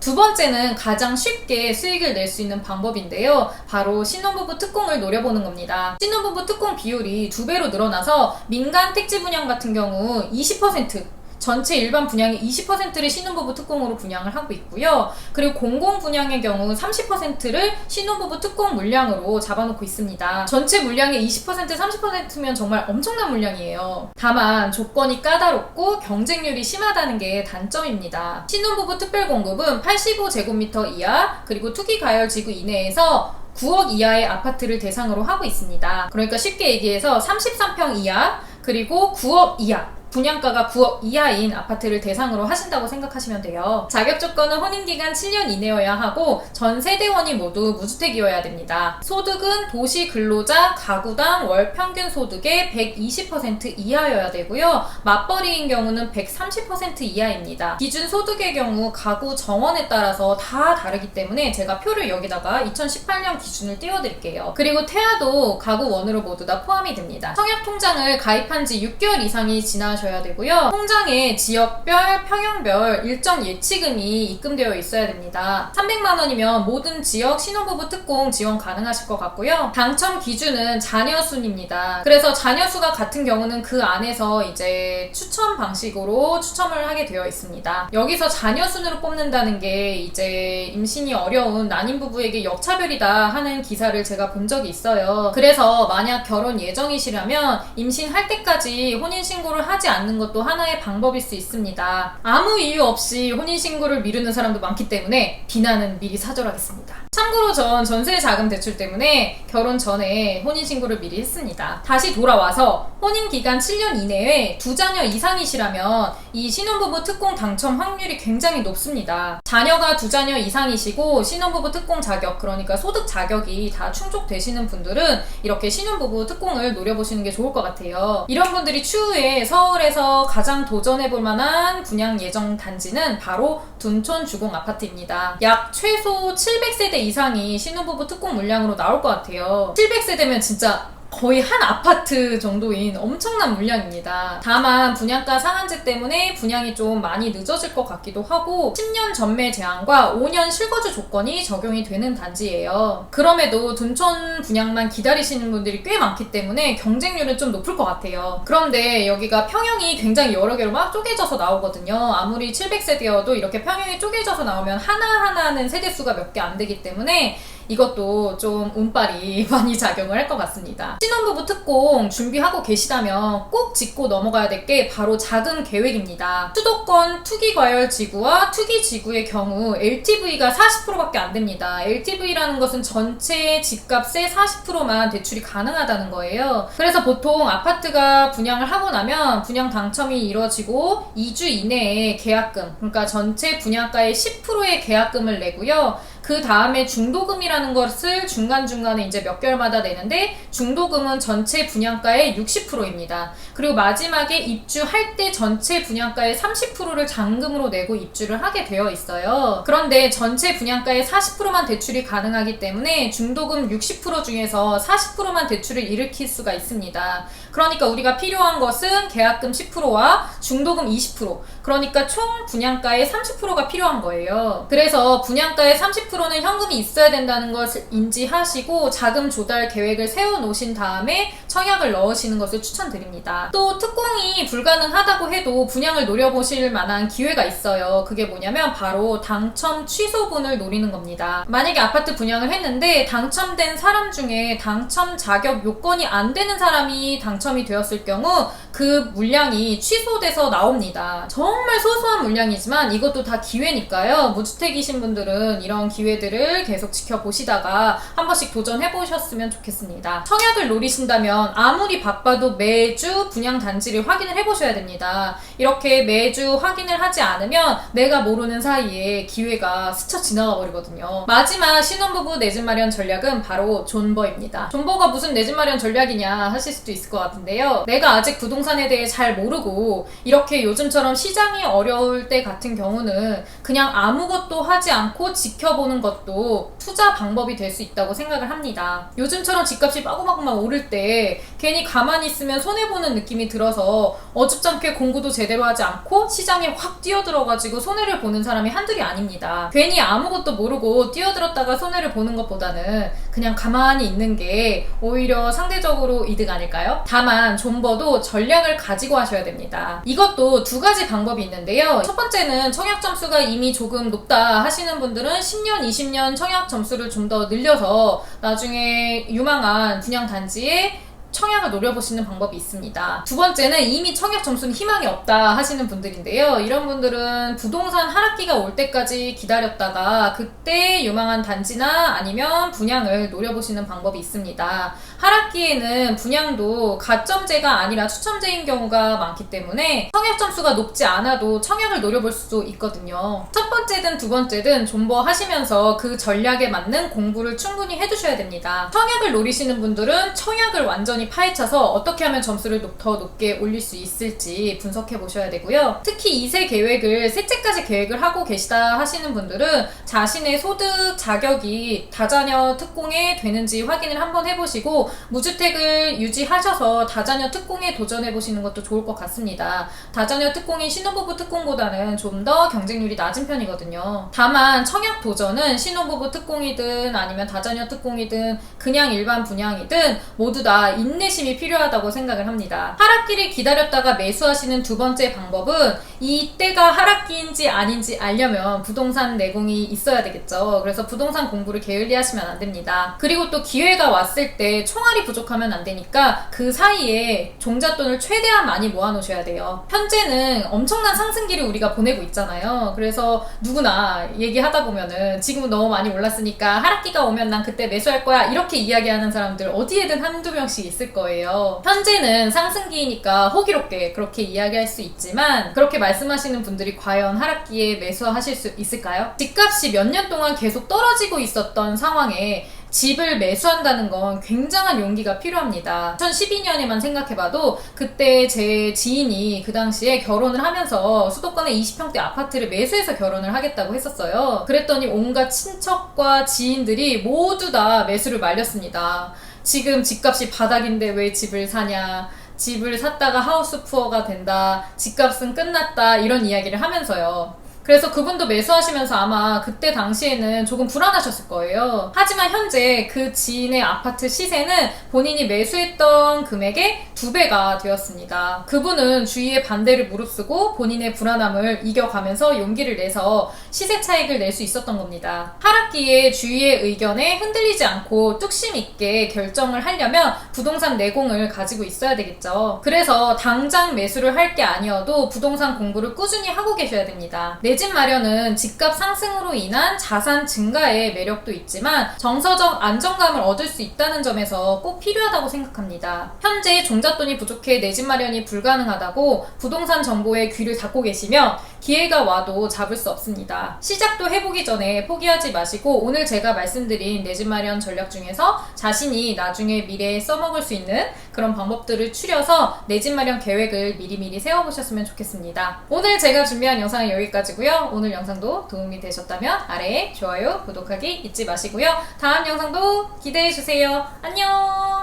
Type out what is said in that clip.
두 번째는 가장 쉽게 수익을 낼 수 있는 방법인데요. 바로 신혼부부 특공을 노려보는 겁니다. 신혼부부 특공 비율이 2배로 늘어나서 민간 택지 분양 같은 경우 20%, 전체 일반 분양의 20%를 신혼부부 특공으로 분양을 하고 있고요. 그리고 공공 분양의 경우 30%를 신혼부부 특공 물량으로 잡아놓고 있습니다. 전체 물량의 20%, 30%면 정말 엄청난 물량이에요. 다만 조건이 까다롭고 경쟁률이 심하다는 게 단점입니다. 신혼부부 특별공급은 85제곱미터 이하 그리고 투기가열지구 이내에서 9억 이하의 아파트를 대상으로 하고 있습니다. 그러니까 쉽게 얘기해서 33평 이하 그리고 9억 이하, 분양가가 9억 이하인 아파트를 대상으로 하신다고 생각하시면 돼요. 자격 조건은 혼인기간 7년 이내여야 하고 전 세대원이 모두 무주택이어야 됩니다. 소득은 도시 근로자 가구당 월 평균 소득의 120% 이하여야 되고요. 맞벌이인 경우는 130% 이하입니다. 기준 소득의 경우 가구 정원에 따라서 다 다르기 때문에 제가 표를 여기다가 2018년 기준을 띄워드릴게요. 그리고 태아도 가구 원으로 모두 다 포함이 됩니다. 청약통장을 가입한 지 6개월 이상이 지나셔야 되고요. 통장에 지역별, 평형별 일정 예치금이 입금되어 있어야 됩니다. 300만 원이면 모든 지역 신혼부부 특공 지원 가능하실 것 같고요. 당첨 기준은 자녀 수입니다. 그래서 자녀 수가 같은 경우는 그 안에서 이제 추첨 방식으로 추첨을 하게 되어 있습니다. 여기서 자녀 순으로 뽑는다는 게 이제 임신이 어려운 난임 부부에게 역차별이다 하는 기사를 제가 본 적이 있어요. 그래서 만약 결혼 예정이시라면 임신할 때까지 혼인신고를 하지 않는 것도 하나의 방법일 수 있습니다. 아무 이유 없이 혼인신고를 미루는 사람도 많기 때문에 비난은 미리 사절하겠습니다. 참고로 전 전세 자금 대출 때문에 결혼 전에 혼인신고를 미리 했습니다. 다시 돌아와서 혼인기간 7년 이내에 2자녀 이상이시라면 이 신혼부부 특공 당첨 확률이 굉장히 높습니다. 자녀가 2자녀 이상이시고 신혼부부 특공 자격, 그러니까 소득 자격이 다 충족되시는 분들은 이렇게 신혼부부 특공을 노려보시는 게 좋을 것 같아요. 이런 분들이 추후에 서울에서 가장 도전해볼 만한 분양 예정 단지는 바로 둔촌 주공 아파트입니다. 약 최소 700세대 이상이 신혼부부 특공 물량으로 나올 것 같아요. 700세대면 진짜 거의 한 아파트 정도인 엄청난 물량입니다. 다만 분양가 상한제 때문에 분양이 좀 많이 늦어질 것 같기도 하고 10년 전매 제한과 5년 실거주 조건이 적용이 되는 단지예요. 그럼에도 둔촌 분양만 기다리시는 분들이 꽤 많기 때문에 경쟁률은 좀 높을 것 같아요. 그런데 여기가 평형이 굉장히 여러 개로 막 쪼개져서 나오거든요. 아무리 700세대여도 이렇게 평형이 쪼개져서 나오면 하나하나는 세대수가 몇 개 안 되기 때문에 이것도 좀 운빨이 많이 작용을 할 것 같습니다. 신혼부부 특공 준비하고 계시다면 꼭 짚고 넘어가야 될 게 바로 자금 계획입니다. 수도권 투기과열지구와 투기지구의 경우 LTV가 40%밖에 안 됩니다. LTV라는 것은 전체 집값의 40%만 대출이 가능하다는 거예요. 그래서 보통 아파트가 분양을 하고 나면 분양 당첨이 이루어지고 2주 이내에 계약금, 그러니까 전체 분양가의 10%의 계약금을 내고요. 그 다음에 중도금이라는 것을 중간중간에 이제 몇 개월마다 내는데 중도금은 전체 분양가의 60%입니다. 그리고 마지막에 입주할 때 전체 분양가의 30%를 잔금으로 내고 입주를 하게 되어 있어요. 그런데 전체 분양가의 40%만 대출이 가능하기 때문에 중도금 60% 중에서 40%만 대출을 일으킬 수가 있습니다. 그러니까 우리가 필요한 것은 계약금 10%와 중도금 20%, 그러니까 총 분양가의 30%가 필요한 거예요. 그래서 분양가의 30%는 현금이 있어야 된다는 것을 인지하시고 자금 조달 계획을 세워놓으신 다음에 청약을 넣으시는 것을 추천드립니다. 또 특공이 불가능하다고 해도 분양을 노려보실 만한 기회가 있어요. 그게 뭐냐면 바로 당첨 취소분을 노리는 겁니다. 만약에 아파트 분양을 했는데 당첨된 사람 중에 당첨 자격 요건이 안 되는 사람이 당첨이 되었을 경우 그 물량이 취소돼서 나옵니다. 정말 소소한 물량이지만 이것도 다 기회니까요. 무주택이신 분들은 이런 기회들을 계속 지켜보시다가 한 번씩 도전해보셨으면 좋겠습니다. 청약을 노리신다면 아무리 바빠도 매주 분양 단지를 확인을 해보셔야 됩니다. 이렇게 매주 확인을 하지 않으면 내가 모르는 사이에 기회가 스쳐 지나가 버리거든요. 마지막 신혼부부 내 집 마련 전략은 바로 존버입니다. 존버가 무슨 내 집 마련 전략이냐 하실 수도 있을 것 같아요. 같은데요. 내가 아직 부동산에 대해 잘 모르고 이렇게 요즘처럼 시장이 어려울 때 같은 경우는 그냥 아무것도 하지 않고 지켜보는 것도 투자 방법이 될 수 있다고 생각을 합니다. 요즘처럼 집값이 빠고빠고만 오를 때 괜히 가만히 있으면 손해보는 느낌이 들어서 어줍잖게 공부도 제대로 하지 않고 시장에 확 뛰어들어가지고 손해를 보는 사람이 한둘이 아닙니다. 괜히 아무것도 모르고 뛰어들었다가 손해를 보는 것보다는 그냥 가만히 있는 게 오히려 상대적으로 이득 아닐까요? 다만 존버도 전략을 가지고 하셔야 됩니다. 이것도 두 가지 방법이 있는데요. 첫 번째는 청약 점수가 이미 조금 높다 하시는 분들은 10년, 20년 청약 점수를 좀 더 늘려서 나중에 유망한 분양 단지에 청약을 노려보시는 방법이 있습니다. 두 번째는 이미 청약 점수는 희망이 없다 하시는 분들인데요. 이런 분들은 부동산 하락기가 올 때까지 기다렸다가 그때 유망한 단지나 아니면 분양을 노려보시는 방법이 있습니다. 하락기에는 분양도 가점제가 아니라 추첨제인 경우가 많기 때문에 청약 점수가 높지 않아도 청약을 노려볼 수도 있거든요. 첫 번째든 두 번째든 존버 하시면서 그 전략에 맞는 공부를 충분히 해두셔야 됩니다. 청약을 노리시는 분들은 청약을 완전히 파헤쳐서 어떻게 하면 점수를 더 높게 올릴 수 있을지 분석해 보셔야 되고요. 특히 2세 계획을 셋째까지 계획을 하고 계시다 하시는 분들은 자신의 소득 자격이 다자녀 특공에 되는지 확인을 한번 해보시고 무주택을 유지하셔서 다자녀 특공에 도전해 보시는 것도 좋을 것 같습니다. 다자녀 특공이 신혼부부 특공보다는 좀 더 경쟁률이 낮은 편이거든요. 다만 청약 도전은 신혼부부 특공이든 아니면 다자녀 특공이든 그냥 일반 분양이든 모두 다 인내심이 필요하다고 생각을 합니다. 하락기를 기다렸다가 매수하시는 두 번째 방법은 이때가 하락기인지 아닌지 알려면 부동산 내공이 있어야 되겠죠. 그래서 부동산 공부를 게을리하시면 안 됩니다. 그리고 또 기회가 왔을 때 총알이 부족하면 안 되니까 그 사이에 종잣돈을 최대한 많이 모아놓으셔야 돼요. 현재는 엄청난 상승기를 우리가 보내고 있잖아요. 그래서 누구나 얘기하다 보면은 지금은 너무 많이 올랐으니까 하락기가 오면 난 그때 매수할 거야 이렇게 이야기하는 사람들 어디에든 한두 명씩 있을 거예요. 현재는 상승기이니까 호기롭게 그렇게 이야기할 수 있지만 그렇게 말씀하시는 분들이 과연 하락기에 매수하실 수 있을까요? 집값이 몇 년 동안 계속 떨어지고 있었던 상황에 집을 매수한다는 건 굉장한 용기가 필요합니다. 2012년에만 생각해봐도 그때 제 지인이 그 당시에 결혼을 하면서 수도권의 20평대 아파트를 매수해서 결혼을 하겠다고 했었어요. 그랬더니 온갖 친척과 지인들이 모두 다 매수를 말렸습니다. 지금 집값이 바닥인데 왜 집을 사냐, 집을 샀다가 하우스 푸어가 된다, 집값은 끝났다 이런 이야기를 하면서요. 그래서 그분도 매수하시면서 아마 그때 당시에는 조금 불안하셨을 거예요. 하지만 현재 그 지인의 아파트 시세는 본인이 매수했던 금액의 2배가 되었습니다. 그분은 주위의 반대를 무릅쓰고 본인의 불안함을 이겨가면서 용기를 내서 시세 차익을 낼 수 있었던 겁니다. 하락기에 주위의 의견에 흔들리지 않고 뚝심 있게 결정을 하려면 부동산 내공을 가지고 있어야 되겠죠. 그래서 당장 매수를 할 게 아니어도 부동산 공부를 꾸준히 하고 계셔야 됩니다. 내 집 마련은 집값 상승으로 인한 자산 증가의 매력도 있지만 정서적 안정감을 얻을 수 있다는 점에서 꼭 필요하다고 생각합니다. 현재 종잣돈이 부족해 내 집 마련이 불가능하다고 부동산 정보에 귀를 닫고 계시면 기회가 와도 잡을 수 없습니다. 시작도 해보기 전에 포기하지 마시고 오늘 제가 말씀드린 내 집 마련 전략 중에서 자신이 나중에 미래에 써먹을 수 있는 그런 방법들을 추려서 내 집 마련 계획을 미리미리 세워보셨으면 좋겠습니다. 오늘 제가 준비한 영상은 여기까지고요. 오늘 영상도 도움이 되셨다면 아래에 좋아요, 구독하기 잊지 마시고요. 다음 영상도 기대해주세요. 안녕!